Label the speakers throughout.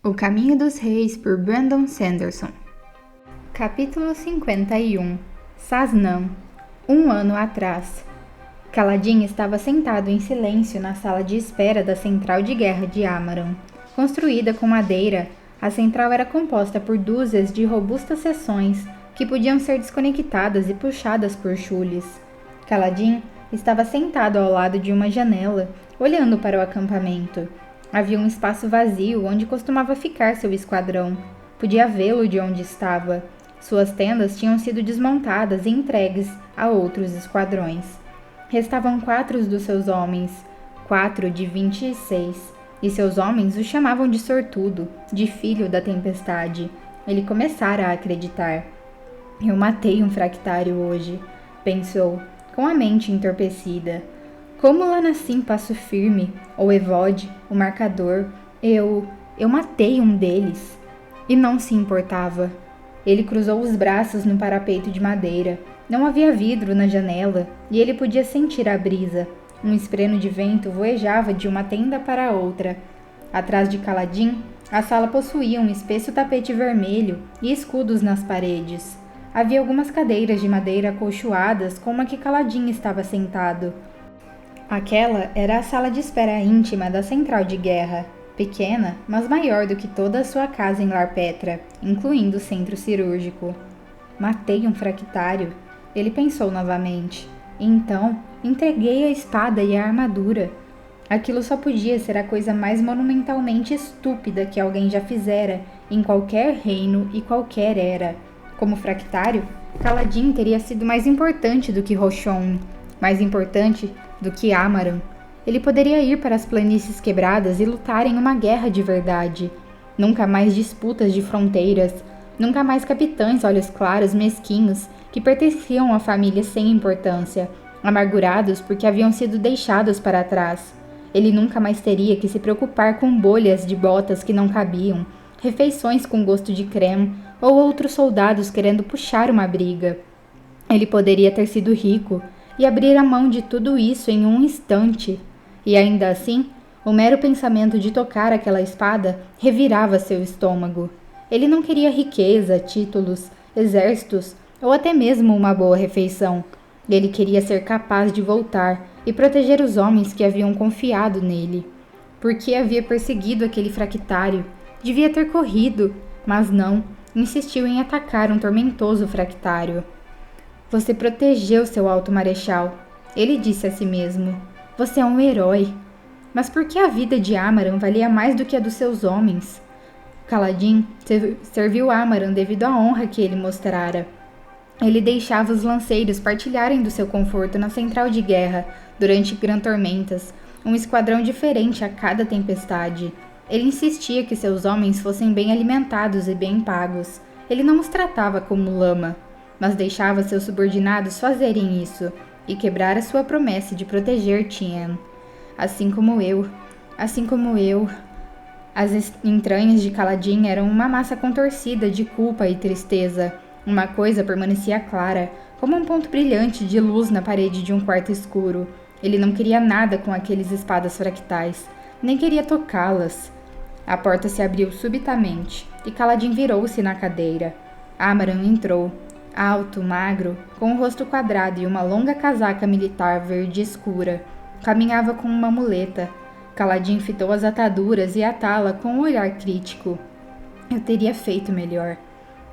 Speaker 1: O Caminho dos Reis, por Brandon Sanderson. Capítulo 51. Saznan. Um ano atrás. Kaladin estava sentado em silêncio na sala de espera da central de guerra de Amaran. Construída com madeira, a central era composta por dúzias de robustas seções que podiam ser desconectadas e puxadas por chules. Kaladin estava sentado ao lado de uma janela, olhando para o acampamento. Havia um espaço vazio onde costumava ficar seu esquadrão. Podia vê-lo de onde estava. Suas tendas tinham sido desmontadas e entregues a outros esquadrões. Restavam 4 dos seus homens, 4 de 26, e seus homens o chamavam de sortudo, de filho da tempestade. Ele começara a acreditar. Eu matei um fractário hoje, pensou, com a mente entorpecida. Como Lanacim Passo Firme, ou Evode, o marcador, eu matei um deles. E não se importava. Ele cruzou os braços no parapeito de madeira. Não havia vidro na janela e ele podia sentir a brisa. Um espreno de vento voejava de uma tenda para outra. Atrás de Kaladin, a sala possuía um espesso tapete vermelho e escudos nas paredes. Havia algumas cadeiras de madeira acolchoadas como a que Kaladin estava sentado. Aquela era a sala de espera íntima da central de guerra, pequena, mas maior do que toda a sua casa em Larpetra, incluindo o centro cirúrgico. Matei um fractário, ele pensou novamente. Então, entreguei a espada e a armadura. Aquilo só podia ser a coisa mais monumentalmente estúpida que alguém já fizera em qualquer reino e qualquer era. Como fractário, Kaladin teria sido mais importante do que Roshon, mais importante do que Amaran. Ele poderia ir para as planícies quebradas e lutar em uma guerra de verdade. Nunca mais disputas de fronteiras, nunca mais capitães olhos claros mesquinhos que pertenciam a famílias sem importância, amargurados porque haviam sido deixados para trás. Ele nunca mais teria que se preocupar com bolhas de botas que não cabiam, refeições com gosto de creme ou outros soldados querendo puxar uma briga. Ele poderia ter sido rico e abrir a mão de tudo isso em um instante. E ainda assim, o mero pensamento de tocar aquela espada revirava seu estômago. Ele não queria riqueza, títulos, exércitos ou até mesmo uma boa refeição. Ele queria ser capaz de voltar e proteger os homens que haviam confiado nele. Por que havia perseguido aquele fractário? Devia ter corrido, mas não, insistiu em atacar um tormentoso fractário. Você protegeu seu alto marechal, ele disse a si mesmo. Você é um herói. Mas por que a vida de Amaran valia mais do que a dos seus homens? Kaladin serviu Amaran devido à honra que ele mostrara. Ele deixava os lanceiros partilharem do seu conforto na central de guerra durante grandes tormentas, um esquadrão diferente a cada tempestade. Ele insistia que seus homens fossem bem alimentados e bem pagos. Ele não os tratava como lama, mas deixava seus subordinados fazerem isso e quebrara sua promessa de proteger Tien. Assim como eu. As entranhas de Kaladin eram uma massa contorcida de culpa e tristeza. Uma coisa permanecia clara, como um ponto brilhante de luz na parede de um quarto escuro. Ele não queria nada com aqueles espadas fractais, nem queria tocá-las. A porta se abriu subitamente e Kaladin virou-se na cadeira. Amaran entrou. Alto, magro, com o rosto quadrado e uma longa casaca militar verde escura. Caminhava com uma muleta. Kaladin fitou as ataduras e atá-la com um olhar crítico. Eu teria feito melhor.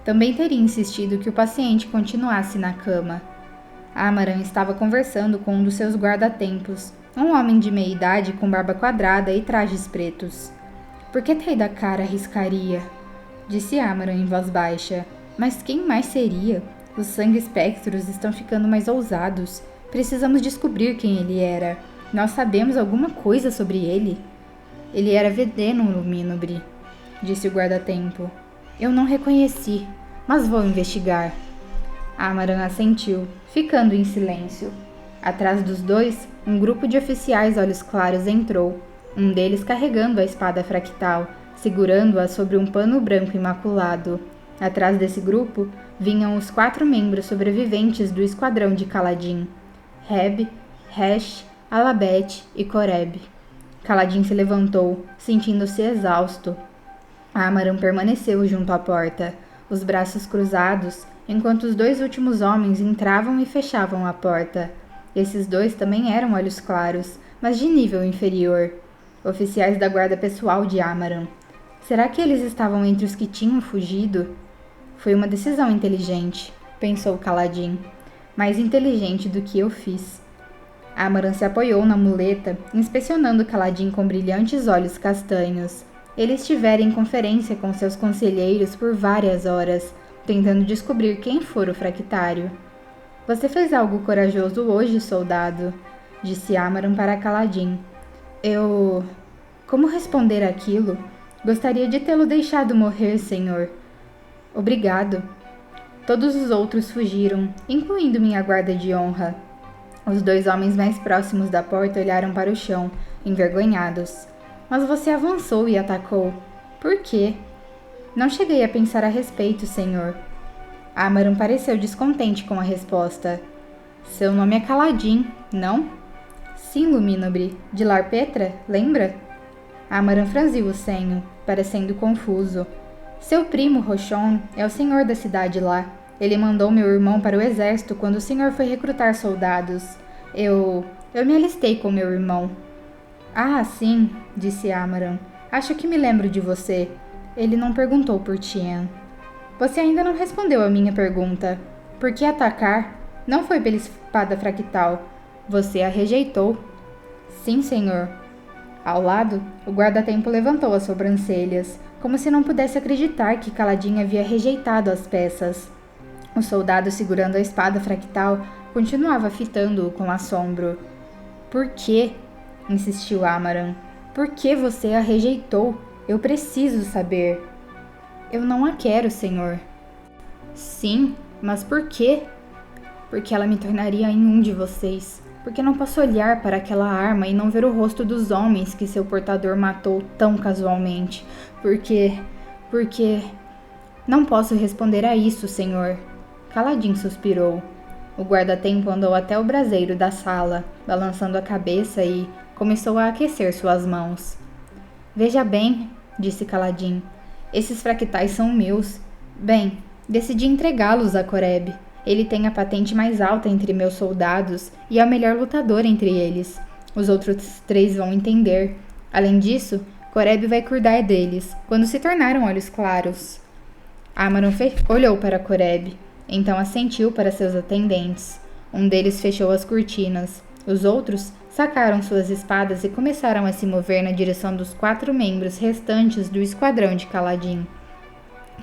Speaker 1: Também teria insistido que o paciente continuasse na cama. Amaran estava conversando com um dos seus guarda-tempos, um homem de meia idade com barba quadrada e trajes pretos. Por que Teidakar arriscaria? Disse Amaran em voz baixa. Mas quem mais seria? Os sangue-espectros estão ficando mais ousados. Precisamos descobrir quem ele era. Nós sabemos alguma coisa sobre ele? Ele era Vedeno Luminobre, disse o guarda-tempo. Eu não reconheci, mas vou investigar. Amaran assentiu, ficando em silêncio. Atrás dos dois, um grupo de oficiais olhos claros entrou, um deles carregando a espada fractal, segurando-a sobre um pano branco imaculado. Atrás desse grupo, vinham os 4 membros sobreviventes do esquadrão de Kaladin. Heb, Resh, Alabeth e Coreb. Kaladin se levantou, sentindo-se exausto. Amaran permaneceu junto à porta, os braços cruzados, enquanto os 2 últimos homens entravam e fechavam a porta. Esses 2 também eram olhos claros, mas de nível inferior. Oficiais da guarda pessoal de Amaran. Será que eles estavam entre os que tinham fugido? Foi uma decisão inteligente, pensou Kaladin. Mais inteligente do que eu fiz. Amaran se apoiou na muleta, inspecionando Kaladin com brilhantes olhos castanhos. Ele estivera em conferência com seus conselheiros por várias horas, tentando descobrir quem fora o fractário. Você fez algo corajoso hoje, soldado, disse Amaran para Kaladin. Como responder aquilo? Gostaria de tê-lo deixado morrer, senhor. Obrigado. Todos os outros fugiram, incluindo minha guarda de honra. Os 2 homens mais próximos da porta olharam para o chão, envergonhados. Mas você avançou e atacou. Por quê? Não cheguei a pensar a respeito, senhor. Amaran pareceu descontente com a resposta. Seu nome é Kaladin, não? Sim, Luminobre. De Larpetra, lembra? Amaran franziu o senho, parecendo confuso. Seu primo, Rochon, é o senhor da cidade lá. Ele mandou meu irmão para o exército quando o senhor foi recrutar soldados. Eu me alistei com meu irmão. Ah, sim, disse Amaran. Acho que me lembro de você. Ele não perguntou por Tien. Você ainda não respondeu a minha pergunta. Por que atacar? Não foi pela espada fractal. Você a rejeitou. Sim, senhor. Ao lado, o guarda-tempo levantou as sobrancelhas, como se não pudesse acreditar que Kaladin havia rejeitado as peças. O soldado segurando a espada fractal continuava fitando-o com assombro. Por quê? Insistiu Amaran. Por que você a rejeitou? Eu preciso saber. Eu não a quero, senhor. Sim, mas por quê? Porque ela me tornaria em um de vocês. Porque não posso olhar para aquela arma e não ver o rosto dos homens que seu portador matou tão casualmente. Porque... Não posso responder a isso, senhor. Kaladin suspirou. O guarda-tempo andou até o braseiro da sala, balançando a cabeça e começou a aquecer suas mãos. Veja bem, disse Kaladin, esses fractais são meus. Bem, decidi entregá-los a Koreb. Ele tem a patente mais alta entre meus soldados e é o melhor lutador entre eles. Os outros 3 vão entender. Além disso, Koreb vai cuidar deles, quando se tornaram olhos claros. Amaran olhou para Koreb, então assentiu para seus atendentes. Um deles fechou as cortinas. Os outros sacaram suas espadas e começaram a se mover na direção dos 4 membros restantes do esquadrão de Kaladin.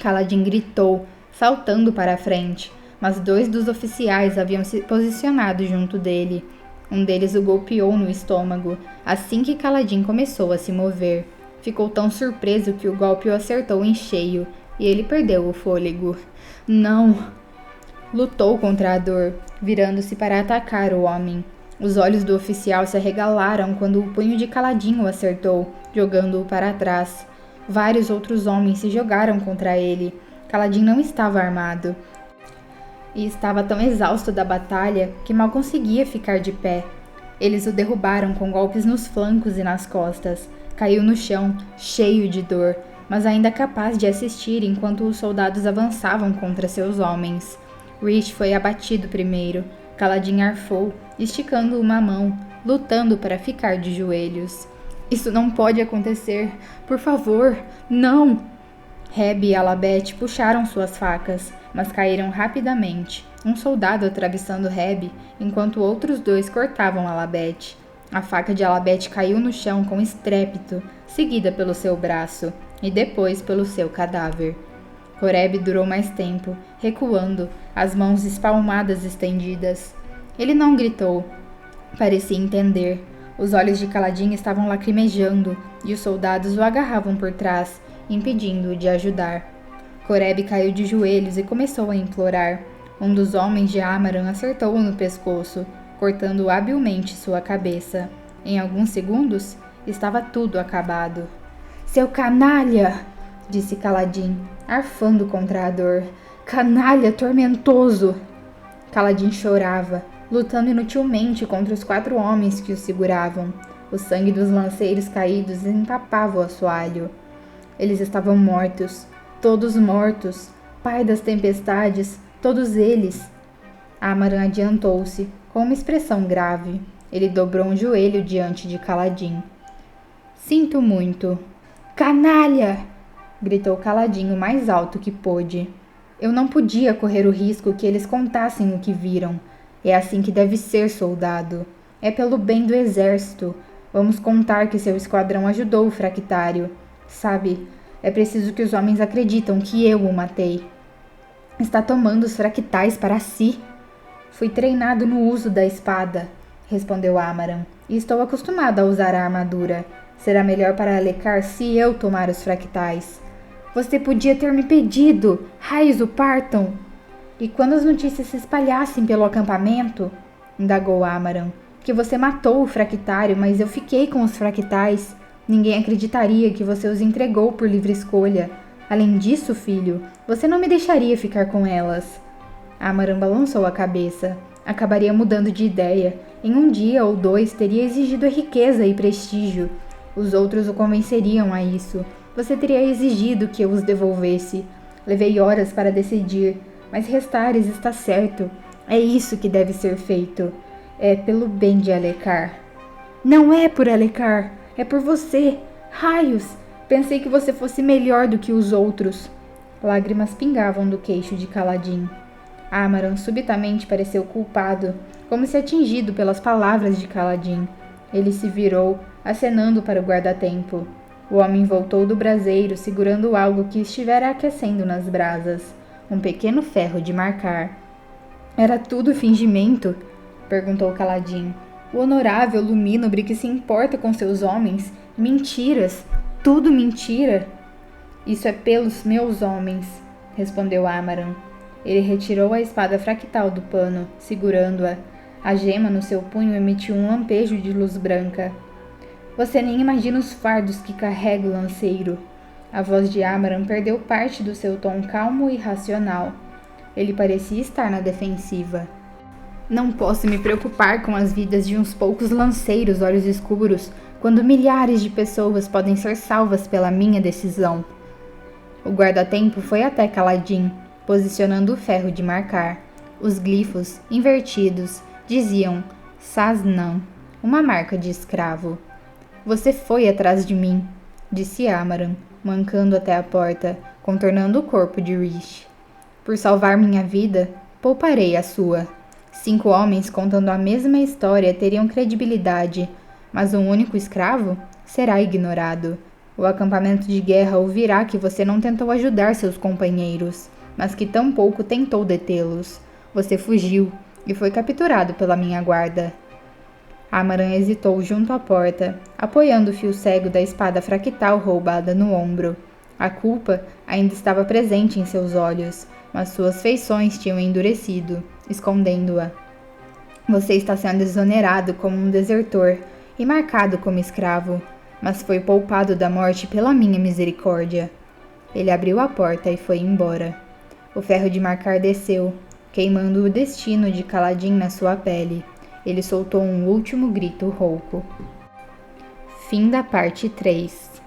Speaker 1: Kaladin gritou, saltando para a frente, mas 2 dos oficiais haviam se posicionado junto dele. Um deles o golpeou no estômago, assim que Kaladin começou a se mover. Ficou tão surpreso que o golpe o acertou em cheio, e ele perdeu o fôlego. Não! Lutou contra a dor, virando-se para atacar o homem. Os olhos do oficial se arregalaram quando o punho de Kaladin o acertou, jogando-o para trás. Vários outros homens se jogaram contra ele. Kaladin não estava armado. E estava tão exausto da batalha que mal conseguia ficar de pé. Eles o derrubaram com golpes nos flancos e nas costas. Caiu no chão, cheio de dor, mas ainda capaz de assistir enquanto os soldados avançavam contra seus homens. Rich foi abatido primeiro. Kaladin arfou, esticando uma mão, lutando para ficar de joelhos. Isso não pode acontecer. Por favor, não! Reb e Alabeth puxaram suas facas, mas caíram rapidamente, um soldado atravessando Reb, enquanto outros 2 cortavam Alabeth. A faca de Alabeth caiu no chão com estrépito, seguida pelo seu braço, e depois pelo seu cadáver. Koreb durou mais tempo, recuando, as mãos espalmadas estendidas. Ele não gritou. Parecia entender. Os olhos de Kaladin estavam lacrimejando, e os soldados o agarravam por trás, impedindo-o de ajudar. Koreb caiu de joelhos e começou a implorar. Um dos homens de Amaran acertou-o no pescoço, cortando habilmente sua cabeça. Em alguns segundos, estava tudo acabado. Seu canalha! Disse Kaladin, arfando contra a dor. Canalha tormentoso! Kaladin chorava, lutando inutilmente contra os 4 homens que o seguravam. O sangue dos lanceiros caídos empapava o assoalho. Eles estavam mortos, todos mortos. Pai das tempestades, todos eles. Amaran adiantou-se, com uma expressão grave. Ele dobrou um joelho diante de Kaladin. Sinto muito. Canalha! Gritou Kaladin o mais alto que pôde. Eu não podia correr o risco que eles contassem o que viram. É assim que deve ser, soldado. É pelo bem do exército. Vamos contar que seu esquadrão ajudou o Fractário. Sabe, é preciso que os homens acreditam que eu o matei. Está tomando os fractais para si. Fui treinado no uso da espada, respondeu Amaran, e estou acostumado a usar a armadura. Será melhor para Alecar se eu tomar os fractais. Você podia ter me pedido, raios o partam. E quando as notícias se espalhassem pelo acampamento, indagou Amaran, que você matou o fractário, mas eu fiquei com os fractais. Ninguém acreditaria que você os entregou por livre escolha. Além disso, filho, você não me deixaria ficar com elas. Amaran balançou a cabeça. Acabaria mudando de ideia. Em um dia ou dois teria exigido riqueza e prestígio. Os outros o convenceriam a isso. Você teria exigido que eu os devolvesse. Levei horas para decidir, mas Restares está certo. É isso que deve ser feito. É pelo bem de Alecar. Não é por Alecar, é por você. Raios! Pensei que você fosse melhor do que os outros. Lágrimas pingavam do queixo de Kaladin. Amaran subitamente pareceu culpado, como se atingido pelas palavras de Kaladin. Ele se virou, acenando para o guarda-tempo. O homem voltou do braseiro segurando algo que estivera aquecendo nas brasas. Um pequeno ferro de marcar. Era tudo fingimento? Perguntou Kaladin. O honorável Lumínobre que se importa com seus homens? Mentiras! Tudo mentira! Isso é pelos meus homens, respondeu Amaran. Ele retirou a espada fractal do pano, segurando-a. A gema no seu punho emitiu um lampejo de luz branca. Você nem imagina os fardos que carrega o lanceiro. A voz de Amaran perdeu parte do seu tom calmo e racional. Ele parecia estar na defensiva. Não posso me preocupar com as vidas de uns poucos lanceiros olhos escuros, quando milhares de pessoas podem ser salvas pela minha decisão. O guarda-tempo foi até Kaladin, posicionando o ferro de marcar. Os glifos, invertidos, diziam Saznan, uma marca de escravo. Você foi atrás de mim, disse Amaran, mancando até a porta, contornando o corpo de Rish. Por salvar minha vida, pouparei a sua. 5 homens contando a mesma história teriam credibilidade, mas um único escravo será ignorado. O acampamento de guerra ouvirá que você não tentou ajudar seus companheiros, mas que tampouco tentou detê-los. Você fugiu e foi capturado pela minha guarda. Amaran hesitou junto à porta, apoiando o fio cego da espada fractal roubada no ombro. A culpa ainda estava presente em seus olhos, mas suas feições tinham endurecido, escondendo-a. Você está sendo exonerado como um desertor e marcado como escravo, mas foi poupado da morte pela minha misericórdia. Ele abriu a porta e foi embora. O ferro de marcar desceu, queimando o destino de Kaladin na sua pele. Ele soltou um último grito rouco. Fim da parte 3.